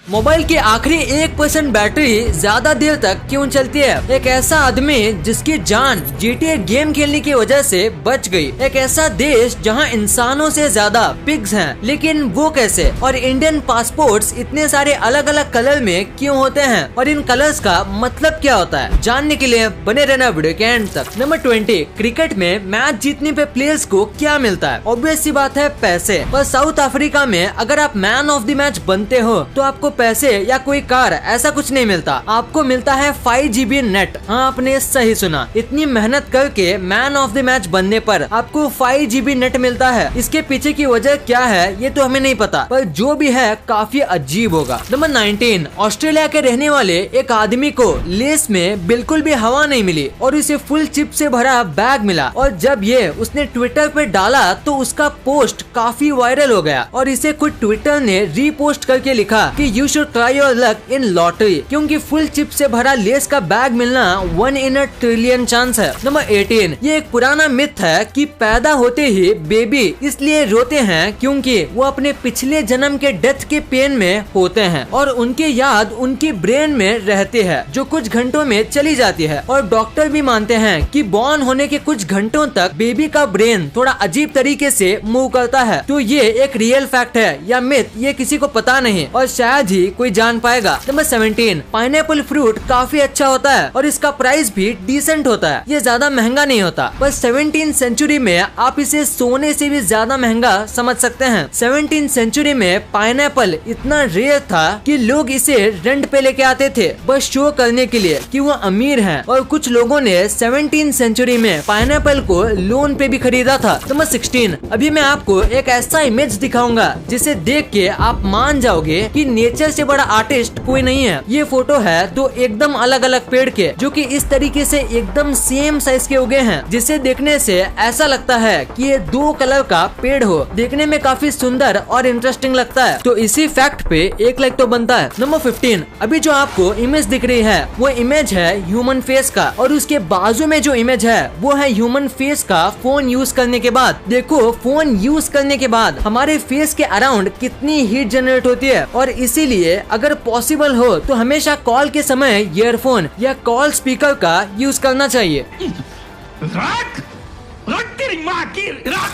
Mobile की आखिरी 1% battery ज्यादा देर तक क्यों चलती है? एक ऐसा आदमी जिसकी जान GTA गेम खेलने की वजह से बच गई। एक ऐसा देश जहां इंसानों से ज्यादा पिग्स हैं, लेकिन वो कैसे? और इंडियन पासपोर्ट्स इतने सारे अलग अलग कलर में क्यों होते हैं और इन कलर्स का मतलब क्या होता है? जानने के लिए बने रहना वीडियो के एंड तक। नंबर 20, क्रिकेट में मैच जीतने पे प्लेयर्स को क्या मिलता है? ऑब्वियस सी बात है, पैसे। पर साउथ अफ्रीका में अगर आप मैन ऑफ द मैच बनते हो तो आपको पैसे या कोई कार ऐसा कुछ नहीं मिलता, आपको मिलता है 5 GB नेट। हाँ, आपने सही सुना, इतनी मेहनत करके मैन ऑफ द मैच बनने पर आपको 5 GB नेट मिलता है। इसके पीछे की वजह क्या है ये तो हमें नहीं पता, पर जो भी है काफी अजीब होगा। नंबर 19, ऑस्ट्रेलिया के रहने वाले एक आदमी को लेस में बिल्कुल भी हवा नहीं मिली और उसे फुल चिप से भरा बैग मिला, और जब ये उसने ट्विटर पे डाला तो उसका पोस्ट काफी वायरल हो गया और इसे खुद ट्विटर ने रीपोस्ट करके लिखा कि you should try your luck in lottery, क्योंकि फुल चिप से भरा लेस का बैग मिलना 1 in a trillion चांस है। नंबर 18, ये एक पुराना मिथ है कि पैदा होते ही बेबी इसलिए रोते हैं क्योंकि वो अपने पिछले जन्म के डेथ के पेन में होते हैं और उनकी याद उनकी ब्रेन में रहती है जो कुछ घंटों में चली जाती है। और डॉक्टर भी मानते हैं कि बॉर्न होने के कुछ घंटों तक बेबी का ब्रेन थोड़ा अजीब तरीके से मूव करता है। तो ये एक रियल फैक्ट है या मिथ, ये किसी को पता नहीं और शायद ही कोई जान पाएगा। नंबर 17, पाइनएप्पल फ्रूट काफी अच्छा होता है और इसका प्राइस भी डिसेंट होता है, ये ज्यादा महंगा नहीं होता। पर 17th सेंचुरी में आप इसे सोने से भी ज्यादा महंगा समझ सकते हैं। 17th सेंचुरी में पाइनएप्पल इतना रेयर था कि लोग इसे रेंट पे लेके आते थे बस शो करने के लिए कि वो अमीर हैं, और कुछ लोगों ने 17th सेंचुरी में पाइनएप्पल को लोन पे भी खरीदा था। नंबर 16, अभी मैं आपको एक ऐसा इमेज दिखाऊंगा जिसे देख के आप मान जाओगे कि नेचर से बड़ा आर्टिस्ट कोई नहीं है। ये फोटो है तो एकदम अलग अलग पेड़ के जो कि इस तरीके से एकदम सेम साइज के उगे हैं, जिसे देखने से ऐसा लगता है कि ये 2 कलर का पेड़ हो। देखने में काफी सुंदर और इंटरेस्टिंग लगता है, तो इसी फैक्ट पे 1 लाइक तो बनता है। नंबर 15, अभी जो आपको इमेज दिख रही है वो इमेज है ह्यूमन फेस का, और उसके बाजू में जो इमेज है वो है ह्यूमन फेस का फोन यूज करने के बाद। देखो, फोन यूज करने के बाद हमारे फेस के अराउंड कितनी हीट जनरेट होती है, और इसीलिए अगर पॉसिबल हो तो हमेशा कॉल के समय ईयरफोन या कॉल स्पीकर का यूज करना चाहिए।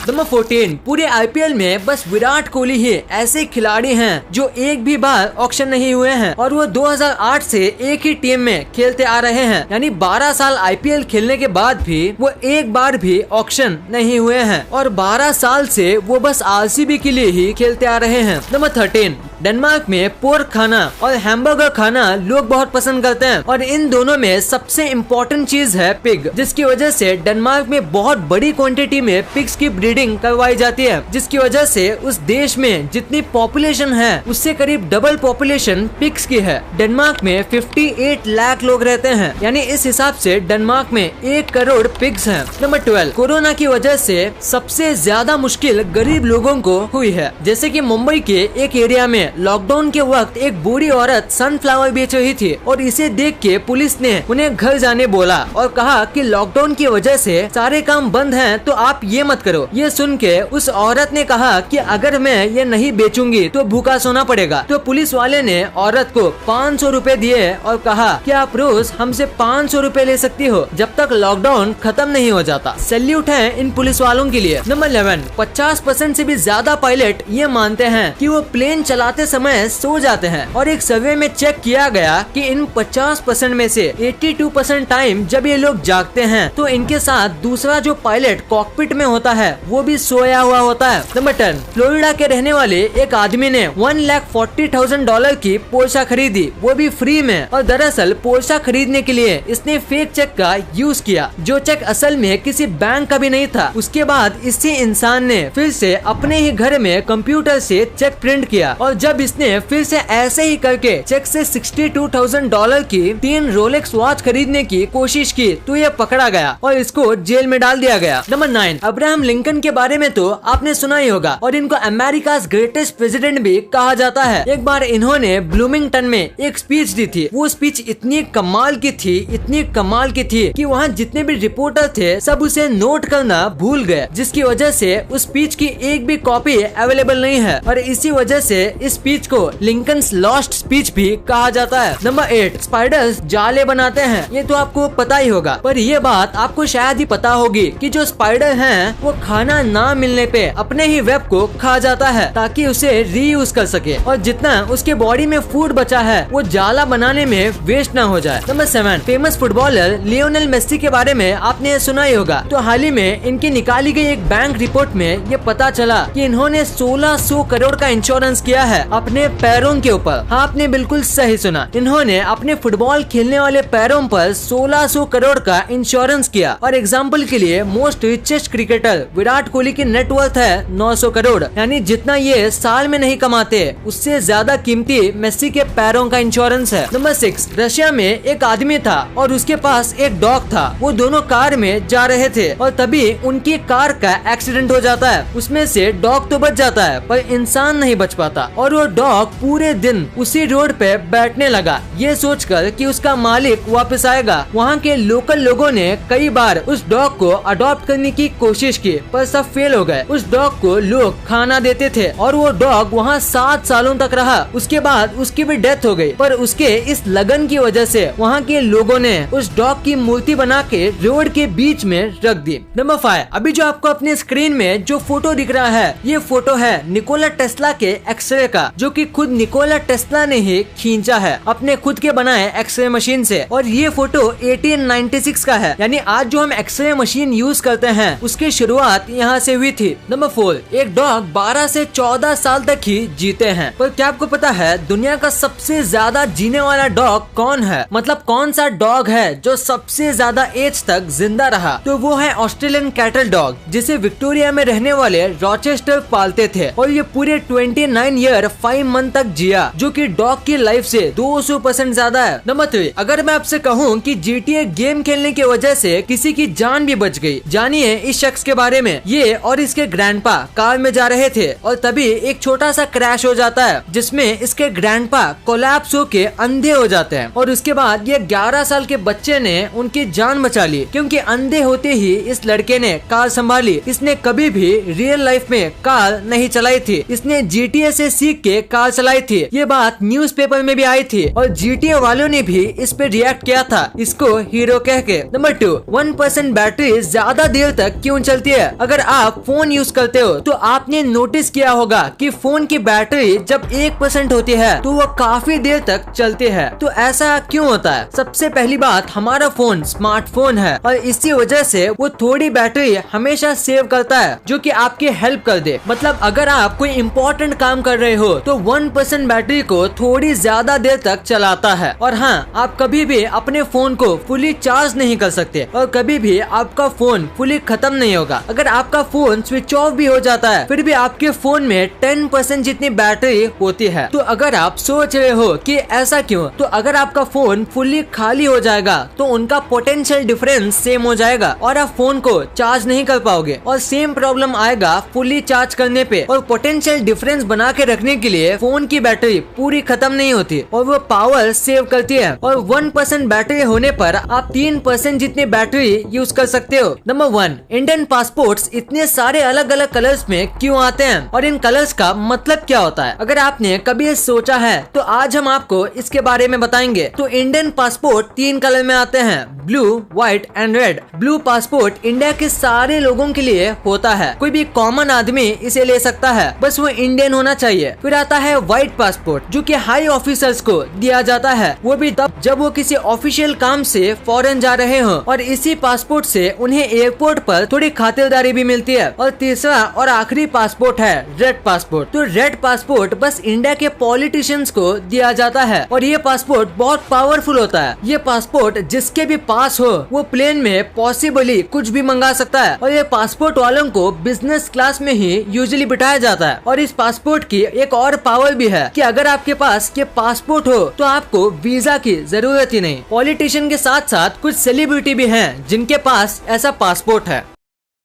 नंबर 14, पूरे IPL में बस विराट कोहली ही ऐसे खिलाड़ी हैं जो एक भी बार ऑक्शन नहीं हुए हैं, और वो 2008 से एक ही टीम में खेलते आ रहे हैं, यानी 12 साल IPL खेलने के बाद भी वो एक बार भी ऑक्शन नहीं हुए हैं, और 12 साल से वो बस RCB के लिए ही खेलते आ रहे हैं। नंबर 13, डेनमार्क में पोर्क खाना और हैमबर्गर खाना लोग बहुत पसंद करते हैं, और इन दोनों में सबसे इम्पोर्टेंट चीज है पिग, जिसकी वजह से डेनमार्क में बहुत बड़ी क्वांटिटी में पिग्स की ब्रीडिंग करवाई जाती है, जिसकी वजह से उस देश में जितनी पॉपुलेशन है उससे करीब डबल पॉपुलेशन पिग्स की है। डेनमार्क में 58 लाख लोग रहते हैं, यानी इस हिसाब से डेनमार्क में 1 करोड़ पिग्स हैं। नंबर 12, कोरोना की वजह से सबसे ज्यादा मुश्किल गरीब लोगों को हुई है। जैसे कि मुंबई के एक एरिया में लॉकडाउन के वक्त एक बूढ़ी औरत सनफ्लावर बेच रही थी, और इसे देख के पुलिस ने उन्हें घर जाने बोला और कहा कि लॉकडाउन की वजह से सारे काम बंद हैं, तो आप ये मत करो। ये सुन के उस औरत ने कहा कि अगर मैं ये नहीं बेचूंगी तो भूखा सोना पड़ेगा। तो पुलिस वाले ने औरत को 500 रुपए दिए और कहा कि आप रोज हमसे 500 रुपए ले सकती हो जब तक लॉकडाउन खत्म नहीं हो जाता। सैल्यूट है इन पुलिस वालों के लिए। नंबर 11, 50% से भी ज्यादा पायलट ये मानते हैं कि वो प्लेन चलाते समय सो जाते हैं, और एक सर्वे में चेक किया गया कि इन 50% में से 82% टाइम जब ये लोग जागते हैं तो इनके साथ दूसरा जो पायलट कॉकपिट में होता है वो भी सोया हुआ होता है। नंबर 10, फ्लोरिडा के रहने वाले एक आदमी ने $1,40,000 की पोर्शा खरीदी, वो भी फ्री में, और दरअसल पोर्शा खरीदने के लिए इसने फेक चेक का यूज किया, जो चेक असल में किसी बैंक का भी नहीं था। उसके बाद इसी इंसान ने फिर से अपने ही घर में कंप्यूटर से चेक प्रिंट किया, और जब इसने फिर से ऐसे ही करके चेक से $62,000 की 3 रोलेक्स वॉच खरीदने की कोशिश की तो ये पकड़ा गया और इसको जेल में डाल दिया गया। नंबर नंबर 9, अब्राहम लिंकन के बारे में तो आपने सुना ही होगा और इनको अमेरिका ग्रेटेस्ट प्रेसिडेंट भी कहा जाता है। एक बार इन्होंने ब्लूमिंगटन में एक स्पीच दी थी। वो स्पीच इतनी कमाल की थी कि वहाँ जितने भी रिपोर्टर थे सब उसे नोट करना भूल गए, जिसकी वजह से उस स्पीच की एक भी कॉपी अवेलेबल नहीं है और इसी वजह से इस स्पीच को लिंकन्स लॉस्ट स्पीच भी कहा जाता है। नंबर 8, स्पाइडर्स जाले बनाते हैं। ये तो आपको पता ही होगा, पर ये बात आपको शायद ही पता होगी कि जो स्पाइडर हैं वो खाना ना मिलने पे अपने ही वेब को खा जाता है ताकि उसे रीयूज कर सके और जितना उसके बॉडी में फूड बचा है वो जाला बनाने में वेस्ट ना हो जाए। Number 7, famous footballer Lionel Messi के बारे में आपने सुना ही होगा। तो हाल ही में इनकी निकाली गई एक बैंक रिपोर्ट में ये पता चला कि इन्होंने 1600 करोड़ का इंश्योरेंस किया है अपने पैरों के ऊपर। हाँ, आपने बिल्कुल सही सुना, इन्होंने अपने फुटबॉल खेलने वाले पैरों पर 1600 करोड़ का इंश्योरेंस किया। और एग्जाम्पल के लिए most richest cricketer Virat Kohli की नेटवर्थ है 900 करोड़, यानी जितना ये साल में नहीं कमाते उससे ज्यादा कीमती मेसी के पैरों का इंश्योरेंस है। नंबर 6, रशिया में एक आदमी था और उसके पास एक डॉग था। वो दोनों कार में जा रहे थे और तभी उनकी कार का एक्सीडेंट हो जाता है। उसमें से डॉग तो बच जाता है पर इंसान नहीं बच पाता और वो डॉग पूरे दिन उसी रोड पे बैठने लगा, ये सोचकर कि उसका मालिक वापस आएगा। वहाँ के लोकल लोगों ने कई बार उस डॉग को अडॉप्ट करने की कोशिश की पर सब फेल हो गए। उस डॉग को लोग खाना देते थे और वो डॉग वहाँ 7 सालों तक रहा। उसके बाद उसकी भी डेथ हो गई, पर उसके इस लगन की वजह से वहाँ के लोगों ने उस डॉग की मूर्ति बना के रोड के बीच में रख दी। नंबर 5, अभी जो आपको अपने स्क्रीन में जो फोटो दिख रहा है ये फोटो है निकोला टेस्ला के एक्सरे का, जो कि खुद निकोला टेस्ला ने ही खींचा है अपने खुद के बनाए एक्सरे मशीन से। और ये फोटो 1896 का है, यानी आज जो हम एक्सरे मशीन यूज करते हैं उसकी शुरुआत यहाँ से हुई थी। नंबर 4, एक डॉग 12 से 14 साल तक ही जीते हैं। पर क्या आपको पता है दुनिया का सबसे ज्यादा जीने वाला डॉग कौन है? मतलब कौन सा डॉग है जो सबसे ज्यादा एज तक जिंदा रहा? तो वो है ऑस्ट्रेलियन कैटल डॉग, जिसे विक्टोरिया में रहने वाले रॉचेस्टर पालते थे और ये पूरे 29 ईयर 5 मंथ तक जिया, जो कि डॉग की लाइफ से 200% ज्यादा है। नंबर 3, अगर मैं आपसे कहूँ कि GTA गेम खेलने की वजह से किसी की जान भी बच गई, जानिए इस शख्स के बारे में। ये और इसके ग्रैंडपा कार में जा रहे थे और तभी एक छोटा सा क्रैश हो जाता है जिसमें इसके ग्रैंडपा कोलैप्स होके अंधे हो जाते हैं और उसके बाद ये 11 साल के बच्चे ने उनकी जान बचा ली, क्योंकि अंधे होते ही इस लड़के ने कार संभाली। इसने कभी भी रियल लाइफ में कार नहीं चलाई थी, इसने GTA से सीख के कार चलाई थी। ये बात न्यूज़पेपर में भी आई थी और GTA वालों ने भी इस पे रिएक्ट किया था, इसको हीरो कह के। नंबर 2, 1% बैटरी ज्यादा देर तक क्यों चलती है? अगर आप फोन यूज करते हो तो आपने नोटिस किया होगा कि फोन की बैटरी जब 1% होती है तो वो काफी देर तक चलती है। तो ऐसा क्यों होता है? सबसे पहली बात, हमारा फोन स्मार्टफोन है और इसी वजह से वो थोड़ी बैटरी हमेशा सेव करता है जो कि आपकी हेल्प कर दे। मतलब अगर आप कोई इम्पोर्टेंट काम कर रहे हो तो 1% बैटरी को थोड़ी ज्यादा देर तक चलाता है। और हाँ, आप कभी भी अपने फोन को फुली चार्ज नहीं कर सकते और कभी भी आपका फोन फुली खत्म नहीं होगा। अगर आपका फोन स्विच ऑफ भी हो जाता है फिर भी आपके फोन में 10% जितनी बैटरी होती है। तो अगर आप सोच रहे हो कि ऐसा क्यों, तो अगर आपका फोन फुली खाली हो जाएगा तो उनका पोटेंशियल डिफरेंस सेम हो जाएगा और आप फोन को चार्ज नहीं कर पाओगे और सेम प्रॉब्लम आएगा फुली चार्ज करने पे। और पोटेंशियल डिफरेंस बना के रखने के लिए फोन की बैटरी पूरी खत्म नहीं होती और वो पावर सेव करती है। और 1% बैटरी होने पर आप 3% जितनी बैटरी यूज कर सकते हो। नंबर 1, इंडियन पासपोर्ट्स इतने सारे अलग अलग कलर्स में क्यों आते हैं और इन कलर्स का मतलब क्या होता है? अगर आपने कभी सोचा है तो आज हम आपको इसके बारे में बताएंगे। तो इंडियन पासपोर्ट 3 कलर में आते हैं, blue, white and red. Blue passport India के सारे लोगों के लिए होता है, कोई भी कॉमन आदमी इसे ले सकता है, बस वो इंडियन होना चाहिए। फिर आता है व्हाइट पासपोर्ट जो कि हाई ऑफिसर्स को दिया जाता है, वो भी तब जब वो किसी ऑफिशियल काम से फॉरेन जा रहे हो और इसी पासपोर्ट से उन्हें एयरपोर्ट पर थोड़ी खातिरदारी भी मिलती है। और तीसरा और आखिरी पासपोर्ट है रेड पासपोर्ट। तो रेड पासपोर्ट बस इंडिया के पॉलिटिशियंस को दिया जाता है और ये पासपोर्ट बहुत पावरफुल होता है। ये पासपोर्ट जिसके भी पास हो वो प्लेन में पॉसिबली कुछ भी मंगा सकता है और ये पासपोर्ट वालों को बिजनेस क्लास में ही यूजुअली बिठाया जाता है। और इस पासपोर्ट की एक और पावर भी है कि अगर आपके पास ये पासपोर्ट हो तो आपको वीजा की जरूरत ही नहीं। पॉलिटिशियन के साथ साथ कुछ सेलिब्रिटी भी हैं जिनके पास ऐसा पासपोर्ट है।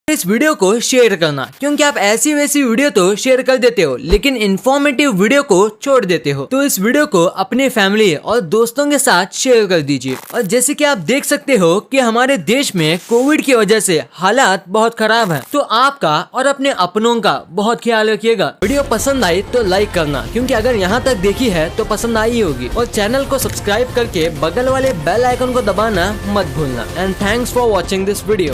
इस वीडियो को शेयर करना, क्योंकि आप ऐसी वैसी वीडियो तो शेयर कर देते हो लेकिन इन्फॉर्मेटिव वीडियो को छोड़ देते हो। तो इस वीडियो को अपने फैमिली और दोस्तों के साथ शेयर कर दीजिए। और जैसे कि आप देख सकते हो कि हमारे देश में कोविड की वजह से हालात बहुत खराब है, तो आपका और अपने अपनों का बहुत ख्याल रखिएगा। वीडियो पसंद आई तो लाइक करना, क्योंकि अगर यहाँ तक देखी है तो पसंद आई होगी। और चैनल को सब्सक्राइब करके बगल वाले बेल आइकन को दबाना मत भूलना। And thanks for watching this video.